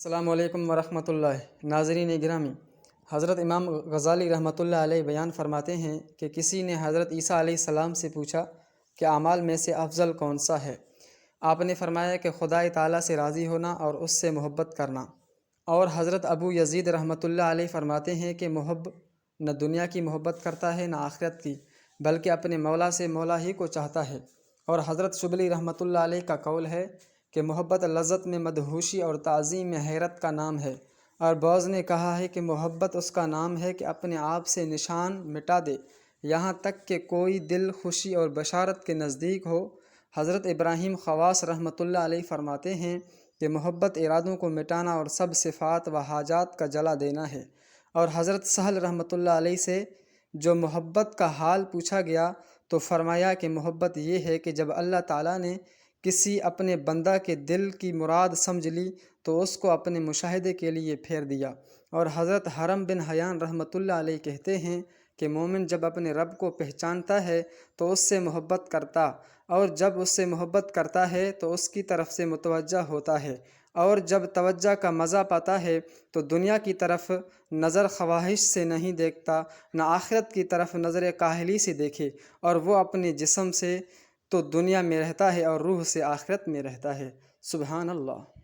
السلام علیکم ورحمۃ اللہ۔ ناظرین گرامی، حضرت امام غزالی رحمۃ اللہ علیہ بیان فرماتے ہیں کہ کسی نے حضرت عیسیٰ علیہ السلام سے پوچھا کہ اعمال میں سے افضل کون سا ہے؟ آپ نے فرمایا کہ خدائے تعالیٰ سے راضی ہونا اور اس سے محبت کرنا۔ اور حضرت ابو یزید رحمۃ اللہ علیہ فرماتے ہیں کہ محب نہ دنیا کی محبت کرتا ہے نہ آخرت کی، بلکہ اپنے مولا سے مولا ہی کو چاہتا ہے۔ اور حضرت شبلی رحمۃ اللہ علیہ کا قول ہے کہ محبت لذت میں مدہوشی اور تعظیم میں حیرت کا نام ہے۔ اور بعض نے کہا ہے کہ محبت اس کا نام ہے کہ اپنے آپ سے نشان مٹا دے، یہاں تک کہ کوئی دل خوشی اور بشارت کے نزدیک ہو۔ حضرت ابراہیم خواص رحمۃ اللہ علیہ فرماتے ہیں کہ محبت ارادوں کو مٹانا اور سب صفات و حاجات کا جلا دینا ہے۔ اور حضرت سہل رحمۃ اللہ علیہ سے جو محبت کا حال پوچھا گیا تو فرمایا کہ محبت یہ ہے کہ جب اللہ تعالیٰ نے کسی اپنے بندہ کے دل کی مراد سمجھ لی تو اس کو اپنے مشاہدے کے لیے پھیر دیا۔ اور حضرت حرم بن حیان رحمۃ اللہ علیہ کہتے ہیں کہ مومن جب اپنے رب کو پہچانتا ہے تو اس سے محبت کرتا، اور جب اس سے محبت کرتا ہے تو اس کی طرف سے متوجہ ہوتا ہے، اور جب توجہ کا مزہ پاتا ہے تو دنیا کی طرف نظر خواہش سے نہیں دیکھتا، نہ آخرت کی طرف نظر کاہلی سے دیکھے، اور وہ اپنے جسم سے تو دنیا میں رہتا ہے اور روح سے آخرت میں رہتا ہے۔ سبحان اللہ۔